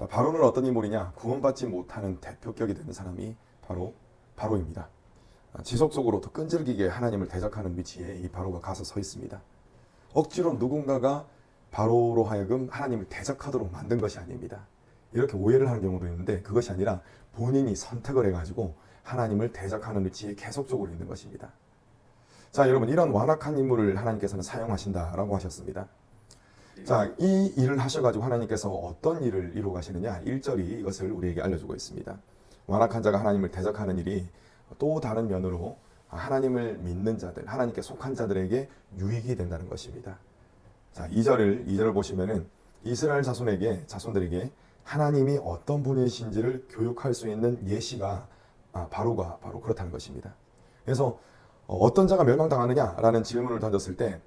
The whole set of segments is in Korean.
자, 바로는 어떤 인물이냐? 구원받지 못하는 대표격이 되는 사람이 바로 바로입니다. 지속적으로 더 끈질기게 하나님을 대적하는 위치에 이 바로가 가서 서 있습니다. 억지로 누군가가 바로로 하여금 하나님을 대적하도록 만든 것이 아닙니다. 이렇게 오해를 하는 경우도 있는데 그것이 아니라 본인이 선택을 해가지고 하나님을 대적하는 위치에 계속적으로 있는 것입니다. 자, 여러분, 이런 완악한 인물을 하나님께서는 사용하신다라고 하셨습니다. 자, 이 일을 하셔가지고 하나님께서 어떤 일을 이루어 가시느냐? 1절이 이것을 우리에게 알려주고 있습니다. 완악한 자가 하나님을 대적하는 일이 또 다른 면으로 하나님을 믿는 자들, 하나님께 속한 자들에게 유익이 된다는 것입니다. 자, 2절을 보시면은 이스라엘 자손들에게 하나님이 어떤 분이신지를 교육할 수 있는 예시가 바로가 바로 그렇다는 것입니다. 그래서 어떤 자가 멸망당하느냐라는 질문을 던졌을 때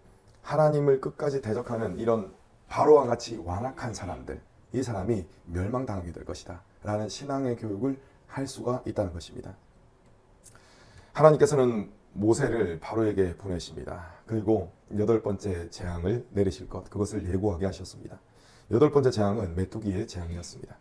하나님을 끝까지 대적하는 이런 바로와 같이 완악한 사람들, 이 사람이 멸망당하게 될 것이다 라는 신앙의 교육을 할 수가 있다는 것입니다. 하나님께서는 모세를 바로에게 보내십니다. 그리고 8번째 재앙을 내리실 것, 그것을 예고하게 하셨습니다. 8번째 재앙은 메뚜기의 재앙이었습니다.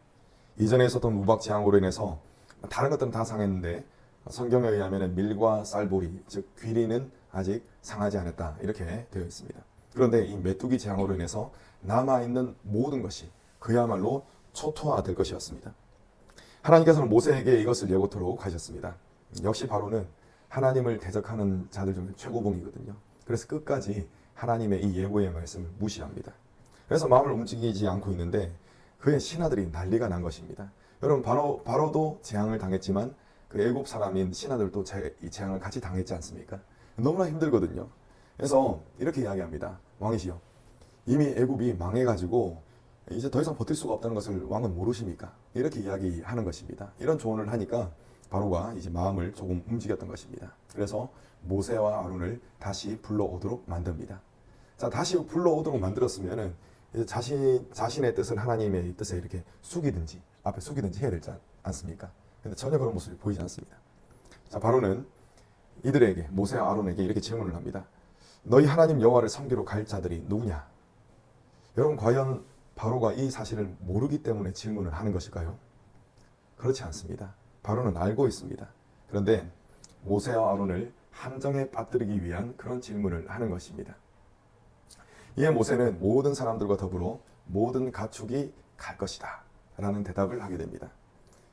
이전에 있었던 우박 재앙으로 인해서 다른 것들은 다 상했는데 성경에 의하면 밀과 쌀보리, 즉 귀리는 아직 상하지 않았다 이렇게 되어 있습니다. 그런데 이 메뚜기 재앙으로 인해서 남아있는 모든 것이 그야말로 초토화될 것이었습니다. 하나님께서는 모세에게 이것을 예고토록 하셨습니다. 역시 바로는 하나님을 대적하는 자들 중에 최고봉이거든요. 그래서 끝까지 하나님의 이 예고의 말씀을 무시합니다. 그래서 마음을 움직이지 않고 있는데 그의 신하들이 난리가 난 것입니다. 여러분, 바로도 재앙을 당했지만 그 애굽 사람인 신하들도 이 재앙을 같이 당했지 않습니까? 너무나 힘들거든요. 그래서 이렇게 이야기합니다. 왕이시여, 이미 애굽이 망해가지고 이제 더 이상 버틸 수가 없다는 것을 왕은 모르십니까? 이렇게 이야기하는 것입니다. 이런 조언을 하니까 바로가 이제 마음을 조금 움직였던 것입니다. 그래서 모세와 아론을 다시 불러오도록 만듭니다. 자, 다시 불러오도록 만들었으면은 이제 자신의 뜻을 하나님의 뜻에 이렇게 앞에 숙이든지 해야 되지 않습니까? 근데 전혀 그런 모습이 보이지 않습니다. 자, 바로는 이들에게, 모세와 아론에게 이렇게 질문을 합니다. 너희 하나님 여호와를 섬기러 갈 자들이 누구냐? 여러분, 과연 바로가 이 사실을 모르기 때문에 질문을 하는 것일까요? 그렇지 않습니다. 바로는 알고 있습니다. 그런데 모세와 아론을 함정에 빠뜨리기 위한 그런 질문을 하는 것입니다. 이에 모세는 모든 사람들과 더불어 모든 가축이 갈 것이다 라는 대답을 하게 됩니다.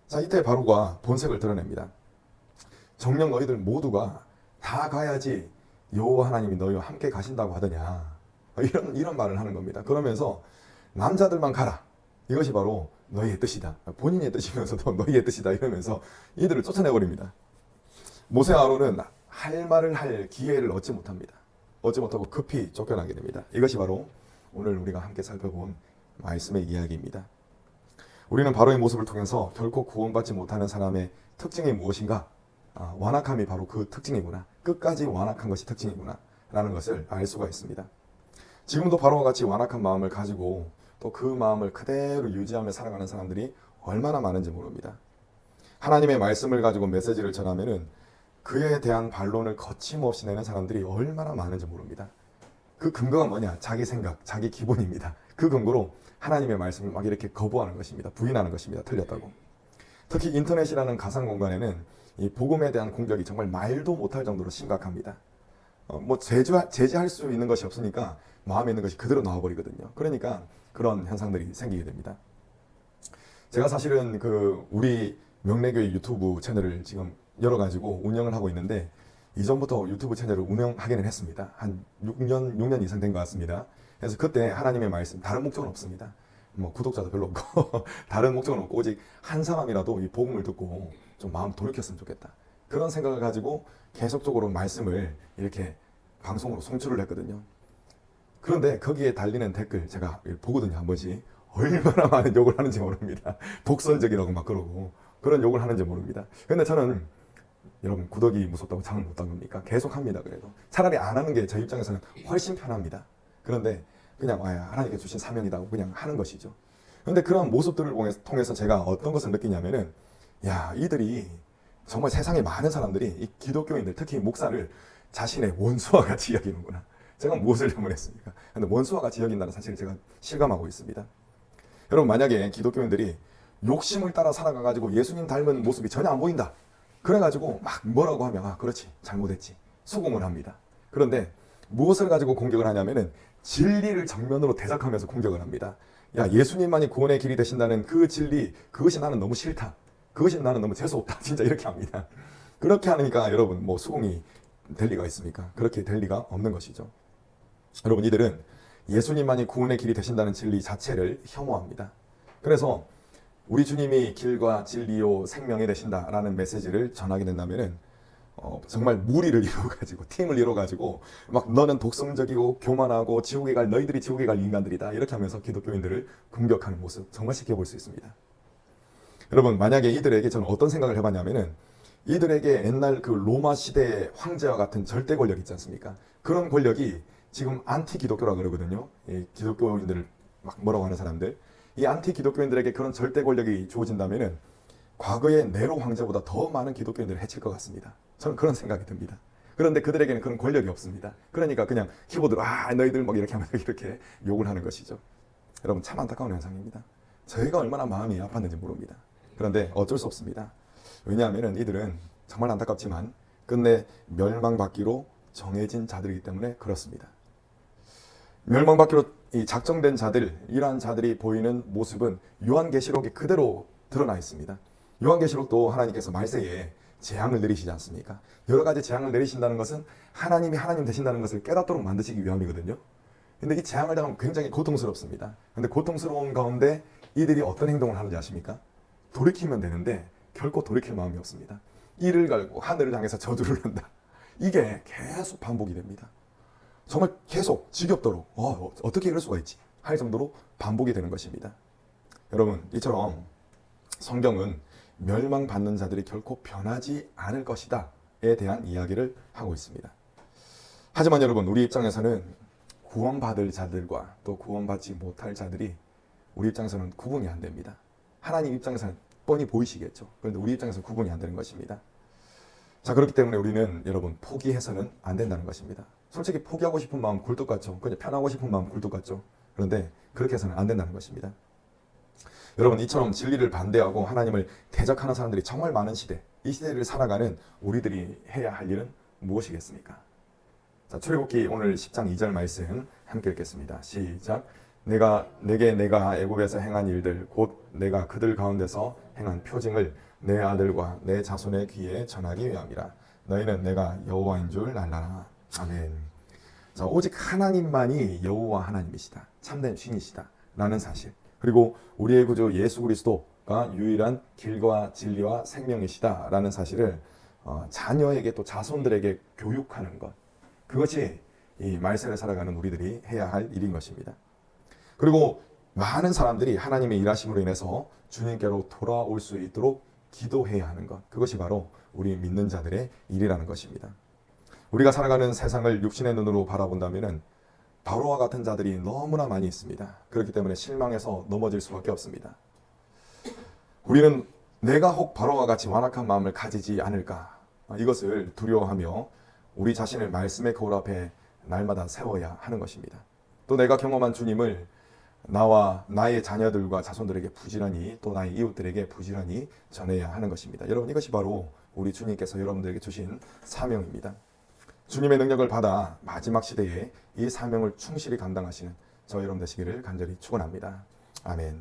자, 이때 바로가 본색을 드러냅니다. 정녕 너희들 모두가 다 가야지 여호와 하나님이 너희와 함께 가신다고 하더냐, 이런 말을 하는 겁니다. 그러면서 남자들만 가라, 이것이 바로 너희의 뜻이다, 본인의 뜻이면서도 너희의 뜻이다 이러면서 이들을 쫓아내버립니다. 모세와 아론은 할 말을 할 기회를 얻지 못합니다. 얻지 못하고 급히 쫓겨나게 됩니다. 이것이 바로 오늘 우리가 함께 살펴본 말씀의 이야기입니다. 우리는 바로의 모습을 통해서 결코 구원받지 못하는 사람의 특징이 무엇인가? 완악함이 바로 그 특징이구나, 끝까지 완악한 것이 특징이구나 라는 것을 알 수가 있습니다. 지금도 바로와 같이 완악한 마음을 가지고 또 그 마음을 그대로 유지하며 살아가는 사람들이 얼마나 많은지 모릅니다. 하나님의 말씀을 가지고 메시지를 전하면은 그에 대한 반론을 거침없이 내는 사람들이 얼마나 많은지 모릅니다. 그 근거가 뭐냐? 자기 생각, 자기 기본입니다. 그 근거로 하나님의 말씀을 막 이렇게 거부하는 것입니다. 부인하는 것입니다. 틀렸다고. 특히 인터넷이라는 가상 공간에는 이 복음에 대한 공격이 정말 말도 못할 정도로 심각합니다. 제재할 수 있는 것이 없으니까 마음에 있는 것이 그대로 나와버리거든요. 그러니까 그런 현상들이 생기게 됩니다. 제가 사실은 우리 명례교회 유튜브 채널을 지금 열어가지고 운영을 하고 있는데, 이전부터 유튜브 채널을 운영하기는 했습니다. 한 6년 이상 된 것 같습니다. 그래서 그때 하나님의 말씀, 다른 목적은 없습니다. 구독자도 별로 없고 다른 목적은 없고 오직 한 사람이라도 이 복음을 듣고 좀 마음 돌이켰으면 좋겠다, 그런 생각을 가지고 계속적으로 말씀을 이렇게 방송으로 송출을 했거든요. 그런데 거기에 달리는 댓글 제가 보거든요. 한 번씩 얼마나 많은 욕을 하는지 모릅니다. 독선적이라고 막 그러고 그런 욕을 하는지 모릅니다. 근데 저는, 여러분, 구독이 무섭다고 잠을 못 잡습니까? 계속 합니다. 그래도 차라리 안 하는 게 제 입장에서는 훨씬 편합니다. 그런데 그냥 하나님께 주신 사명이라고 그냥 하는 것이죠. 그런데 그런 모습들을 통해서 제가 어떤 것을 느끼냐면은, 이들이 정말 세상에 많은 사람들이 이 기독교인들, 특히 목사를 자신의 원수와 같이 여기는구나. 제가 무엇을 잘못했습니까? 근데 원수와 같이 여긴다는 사실을 제가 실감하고 있습니다. 여러분 만약에 기독교인들이 욕심을 따라 살아가가지고 예수님 닮은 모습이 전혀 안 보인다. 그래가지고 막 뭐라고 하면 아 그렇지 잘못했지 수긍을 합니다. 그런데 무엇을 가지고 공격을 하냐면은 진리를 정면으로 대적하면서 공격을 합니다. 야 예수님만이 구원의 길이 되신다는 그 진리 그것이 나는 너무 싫다. 그것이 나는 너무 재수없다. 진짜 이렇게 합니다. 그렇게 하니까 여러분 뭐 수긍이 될 리가 있습니까? 그렇게 될 리가 없는 것이죠. 여러분 이들은 예수님만이 구원의 길이 되신다는 진리 자체를 혐오합니다. 그래서 우리 주님이 길과 진리요 생명이 되신다라는 메시지를 전하게 된다면은 정말 무리를 이루어가지고 팀을 이루어가지고 막 너는 독성적이고 교만하고 지옥에 갈 너희들이 지옥에 갈 인간들이다 이렇게 하면서 기독교인들을 공격하는 모습 정말 쉽게 볼 수 있습니다. 여러분 만약에 이들에게 저는 어떤 생각을 해봤냐면은 이들에게 옛날 그 로마 시대 황제와 같은 절대 권력 있지 않습니까? 그런 권력이 지금 안티 기독교라 그러거든요. 이 기독교인들을 막 뭐라고 하는 사람들 이 안티 기독교인들에게 그런 절대 권력이 주어진다면은 과거의 네로 황제보다 더 많은 기독교인들을 해칠 것 같습니다. 저는 그런 생각이 듭니다. 그런데 그들에게는 그런 권력이 없습니다. 그러니까 그냥 키보드로 아 너희들 막 이렇게 하면서 이렇게 욕을 하는 것이죠. 여러분 참 안타까운 현상입니다. 저희가 얼마나 마음이 아팠는지 모릅니다. 그런데 어쩔 수 없습니다. 왜냐하면 이들은 정말 안타깝지만 끝내 멸망받기로 정해진 자들이기 때문에 그렇습니다. 멸망받기로 작정된 자들, 이러한 자들이 보이는 모습은 요한계시록에 그대로 드러나 있습니다. 요한계시록도 하나님께서 말세에 재앙을 내리시지 않습니까? 여러 가지 재앙을 내리신다는 것은 하나님이 하나님 되신다는 것을 깨닫도록 만드시기 위함이거든요. 근데 이 재앙을 당하면 굉장히 고통스럽습니다. 근데 고통스러운 가운데 이들이 어떤 행동을 하는지 아십니까? 돌이키면 되는데 결코 돌이킬 마음이 없습니다. 이를 갈고 하늘을 향해서 저주를 한다. 이게 계속 반복이 됩니다. 정말 계속 지겹도록 어떻게 이럴 수가 있지? 할 정도로 반복이 되는 것입니다. 여러분 이처럼 성경은 멸망받는 자들이 결코 변하지 않을 것이다에 대한 이야기를 하고 있습니다. 하지만 여러분 우리 입장에서는 구원받을 자들과 또 구원받지 못할 자들이 우리 입장에서는 구분이 안 됩니다. 하나님 입장에서는 뻔히 보이시겠죠. 그런데 우리 입장에서는 구분이 안 되는 것입니다. 자 그렇기 때문에 우리는 여러분 포기해서는 안 된다는 것입니다. 솔직히 포기하고 싶은 마음 굴뚝 같죠. 그냥 편하고 싶은 마음 굴뚝 같죠. 그런데 그렇게 해서는 안 된다는 것입니다. 여러분 이처럼 진리를 반대하고 하나님을 대적하는 사람들이 정말 많은 시대, 이 시대를 살아가는 우리들이 해야 할 일은 무엇이겠습니까? 자 출애굽기 오늘 10장 2절 말씀 함께 읽겠습니다. 시작. 내가 애굽에서 행한 일들 곧 내가 그들 가운데서 행한 표징을 내 아들과 내 자손의 귀에 전하기 위함이라. 너희는 내가 여호와인 줄 알라. 아멘. 자 오직 하나님만이 여호와 하나님이시다. 참된 신이시다. 라는 사실. 그리고 우리의 구주 예수 그리스도가 유일한 길과 진리와 생명이시다. 라는 사실을 자녀에게 또 자손들에게 교육하는 것. 그것이 이 말세를 살아가는 우리들이 해야 할 일인 것입니다. 그리고 많은 사람들이 하나님의 일하심으로 인해서 주님께로 돌아올 수 있도록 기도해야 하는 것. 그것이 바로 우리 믿는 자들의 일이라는 것입니다. 우리가 살아가는 세상을 육신의 눈으로 바라본다면 바로와 같은 자들이 너무나 많이 있습니다. 그렇기 때문에 실망해서 넘어질 수밖에 없습니다. 우리는 내가 혹 바로와 같이 완악한 마음을 가지지 않을까 이것을 두려워하며 우리 자신을 말씀의 거울 앞에 날마다 세워야 하는 것입니다. 또 내가 경험한 주님을 나와 나의 자녀들과 자손들에게 부지런히 또 나의 이웃들에게 부지런히 전해야 하는 것입니다. 여러분 이것이 바로 우리 주님께서 여러분들에게 주신 사명입니다. 주님의 능력을 받아 마지막 시대에 이 사명을 충실히 감당하시는 저 여러분 되시기를 간절히 축원합니다. 아멘.